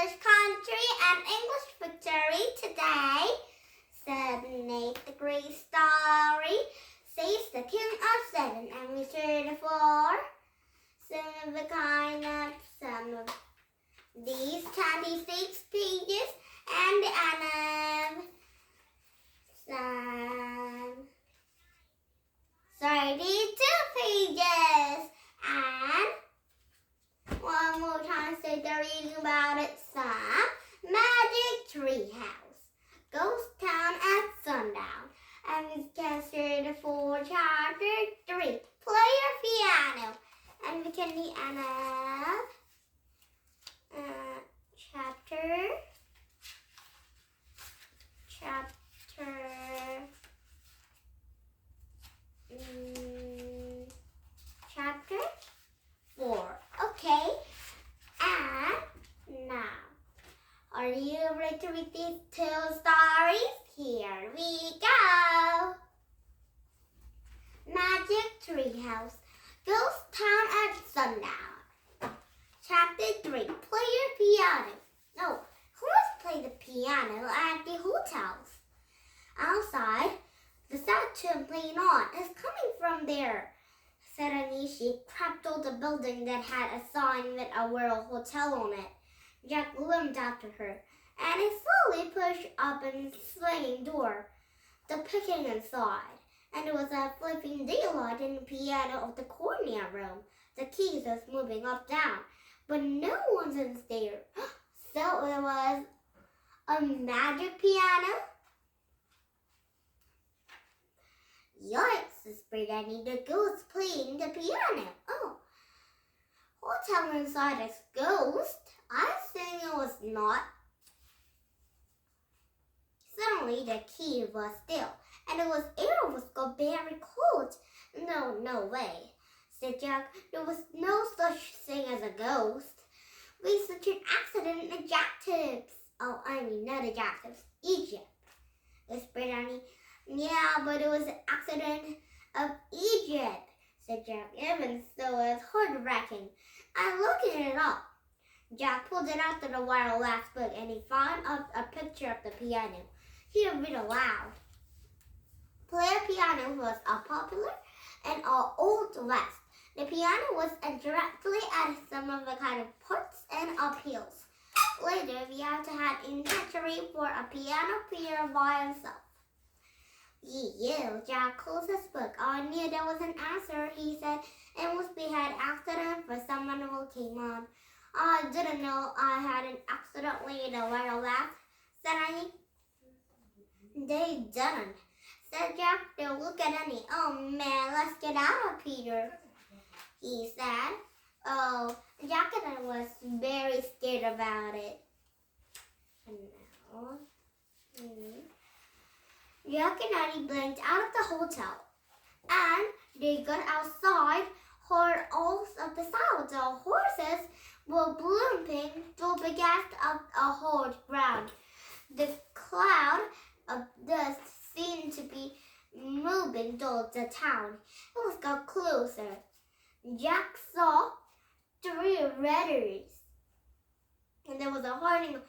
English country and English victory today. 7/8 degree story. Says the king of 7 and we share the 4. Some of the kind of some of these 26 pages and the annum. Some 32 pages and one more time say the reading about it. Some magic treehouse, ghost town at sundown, and we can share the 4 chapter 3. Play your piano, and we can be chapter 4. Okay, and now, are you ready to read these 2 stories? Here we go. Magic Treehouse, Ghost Town at Sundown. Chapter 3, Play Your Piano. No, who must play the piano at the hotels? Outside, the sound tune playing on is coming from there. Suddenly, she crept out the building that had a sign with a World Hotel on it. Jack limped after her, and he slowly pushed open the swinging door. The picking inside, and there was a flipping daylight in the piano of the corner room. The keys was moving up down, but no one's in there. So it was a magic piano? Yikes, whispered Annie. The ghost playing the piano. Oh, hotel inside is ghost? I think it was not. Suddenly the key was still, and it was air was got very cold. No way, said Jack. There was no such thing as a ghost. We such an accident in the adjectives. Oh, I mean not adjectives, Egypt, whispered Annie. Yeah, but it was an accident of Egypt, said Jack. Even so, it's heart-wrenching. I'm looking it up. Jack pulled it out of the wireless book and he found a picture of the piano. He read aloud. Player piano was popular in all Old West. The piano was directly at some of the kind of parts and appeals. Later, we had to have inventory for a piano player by himself. Jack closed his book. I knew there was an answer, he said. It must be had accident for someone who came on. I didn't know I had an accidentally in a wireless, said Annie. They didn't, said Jack. They'll look at Annie. Oh man, let's get out of here, he said. Oh, Jack and I was very scared about it. And now, Jack and Annie blinked out of the hotel, and they got outside, heard all of the sounds. The horses were blimping through the gas of a hard ground. The cloud of dust seemed to be moving towards the town. It was got closer. Jack saw 3 raiders, and there was a herding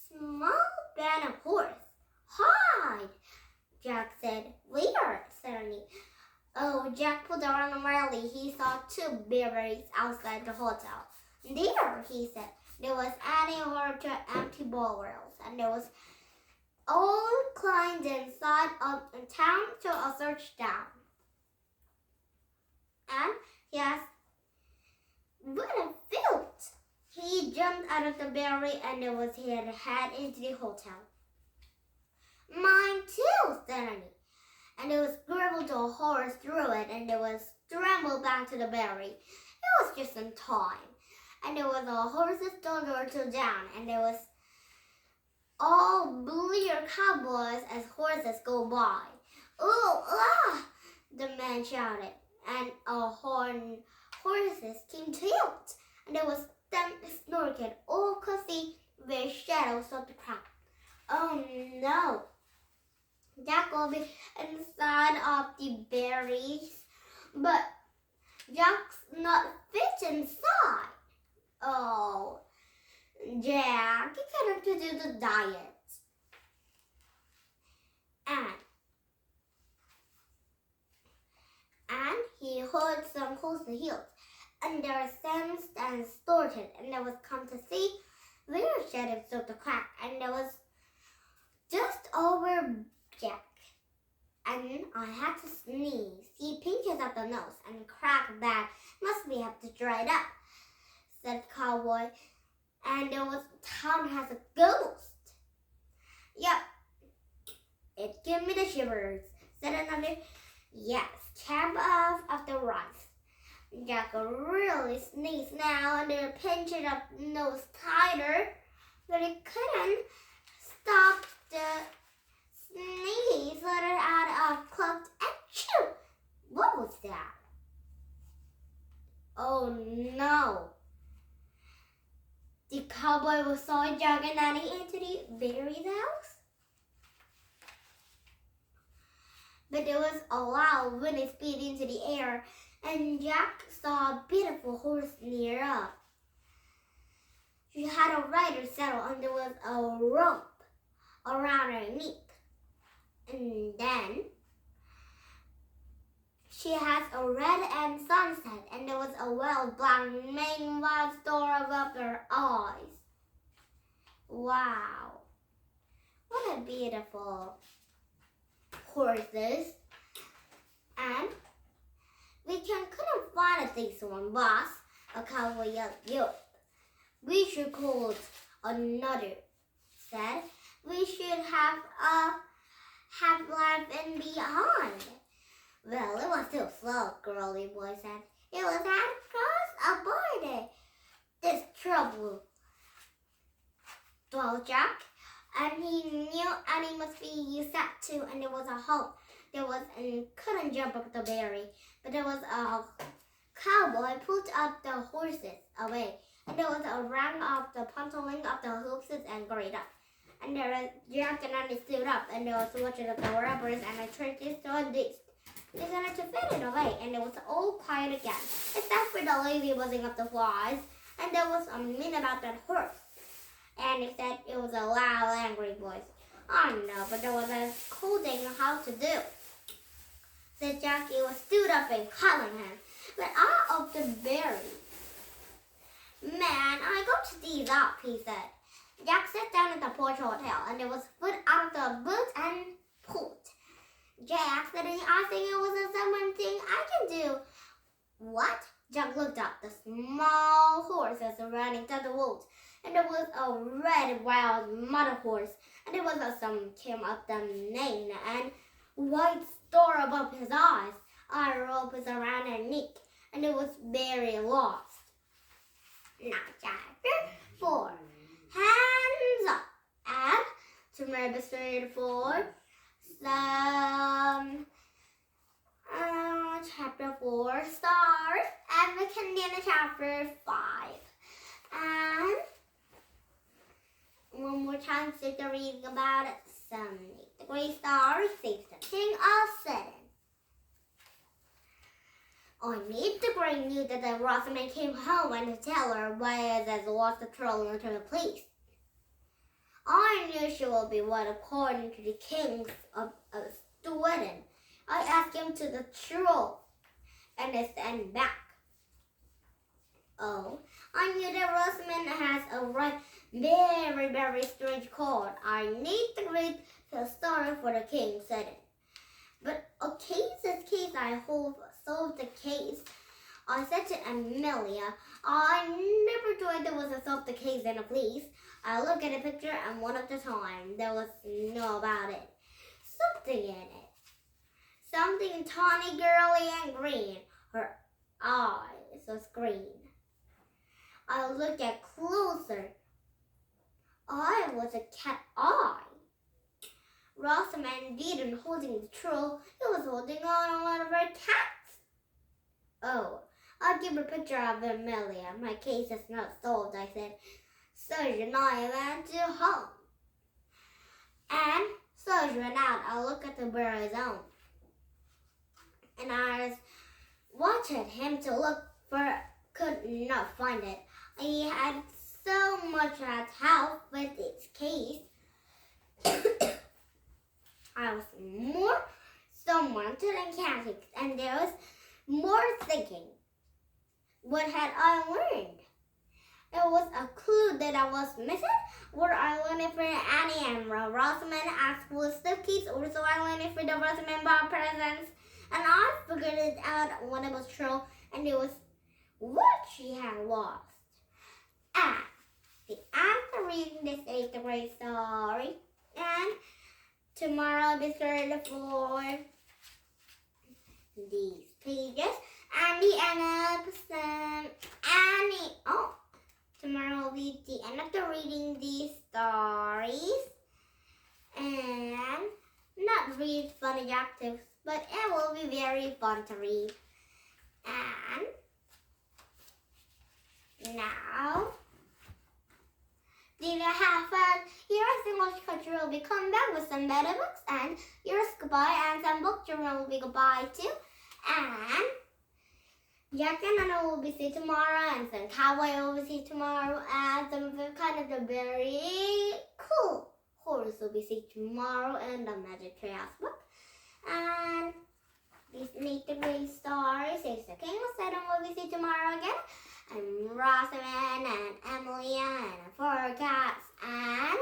small band of horse. Hide, Jack said. Where? Said Annie. Oh, Jack pulled around wildly. He saw 2 bears outside the hotel. There, he said. There was Annie or 2 empty barrels, and there was all climbed inside of the town to a search down. And he asked, what a filth! He jumped out of the berry and there was he had head into the hotel. Mine too, said Annie. And there was scribbled a horse through it, and there was scrambled back to the berry. It was just in time. And there was a horse's door or 2 down, and there was all blear cowboys as horses go by. Oh, the man shouted, and horses came to it, and there was them snorted, all could see the shadows of the crowd. Oh no! Jack will be inside of the berries, but Jack's not fit inside. Oh, Jack decided to do the diet. And he heard some close to heels. And there was Sam and started, and there was come to see where Shadow started to crack, and there was just over Jack. And I had to sneeze. He pinches up the nose and cracked bad. Must be have to dry it up, said Cowboy. And there was town has a ghost. Yep. It gave me the shivers, said another. Yes, camp off of the rice. Jack really sneezed now and they pinched up nose tighter, but he couldn't stop the sneeze let it out of clucked achoo. What was that? Oh no. The cowboy was saw Jack and Nanny into the berry's house. But there was a loud wind speed into the air, and Jack saw a beautiful horse near up. She had a rider saddle, and there was a rope around her neck. And then she has a red and sunset, and there was a wild black mane wild store above her eyes. Wow, what a beautiful horses. And we couldn't find a decent one, boss. A cowboy yelled, "Yup, we should call another," said. "We should have life in behind." Well, it was too slow, girly boy said. It was had across a border. This trouble, dwelled Jack. And he knew and he must be used that too, and there was a hole. There was and couldn't jump up the berry, but there was a cowboy pulled up the horses away, and there was a rang of the puntling of the hoofs and great up. And there was Jack and Annie stood up, and there was watching of the rubbers and the churches on this. They started to fade it away, and it was all quiet again, except for the lady buzzing up the flies, and there was a mean about that horse. And he said it was a loud, angry voice. "Oh no, but there was a scolding how to do," said Jackie was stood up and calling him. "But out of the berry. Man, I got to these up," he said. Jack sat down at the porch hotel, and there was foot out of the boot and pulled. Jack said, "I think it was a someone thing I can do." "What?" Jack looked up. The small horses running through the woods, and there was a red wild mother horse, and there was some came up the mane and white star above his eyes. A rope was around her neck, and it was very lost. Now, chapter 4. Hands up. And to remember straight forward. Chapter 4 stars, and we can get to chapter 5. And one more time, sit to reading about it. The great star saves the king of Satan. I need the great news that the Rosamond came home and to tell her why it has lost the troll into the place. I knew she will be one according to the kings of Sweden. I asked him to the troll and they sent back. Oh, I knew that Rosamond has a very, very strange card. I need the great story for the king, said it. But a case is case. I hope solved the case. I said to Amelia, I never thought there was a solve the case in a police. I look at a picture and one at a time. There was no about it. Something in it. Something tawny, girly, and green. Her eyes was green. I looked at closer. I was a cat eye. Rosamond didn't holding the troll. He was holding on one of her cats. Oh, I'll give a picture of Amelia. My case is not solved, I said. Surgeon and I went to home. And Surgeon went out. I looked at the burrow's own. And I was watching him to look for, could not find it. He had so much at help with its case. I was more someone to the mechanics, and there was more thinking. What had I learned? There was a clue that I was missing. Were I learning for Annie and Rosamond as was the keys, or so I learning for the Rosamond Bob presents. And I figured it out when it was true, and it was what she had lost. And the after reading this 8th grade story, and tomorrow I'll be started for these pages and the end of tomorrow will be the end of the reading these stories, and not read funny adjectives, but it will be very fun to read. And now, did I have fun? Here is English Culture will be come back with some better books, and here's goodbye, and some book journal will be goodbye too. And Jack and Anna will be see tomorrow, and some cowboy will be see tomorrow, and some of the kind of the very cool horse will be see tomorrow in the Magic Treehouse book. And these make the great stories. It's the King of Satan will be see tomorrow again. And Rosamond and Emily and four cats and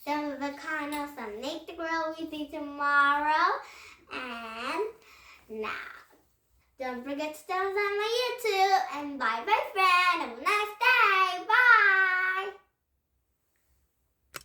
some of the kind of some Nate the Grill we see tomorrow. And now, don't forget to subscribe on my YouTube. And bye bye friend. Have a nice day. Bye.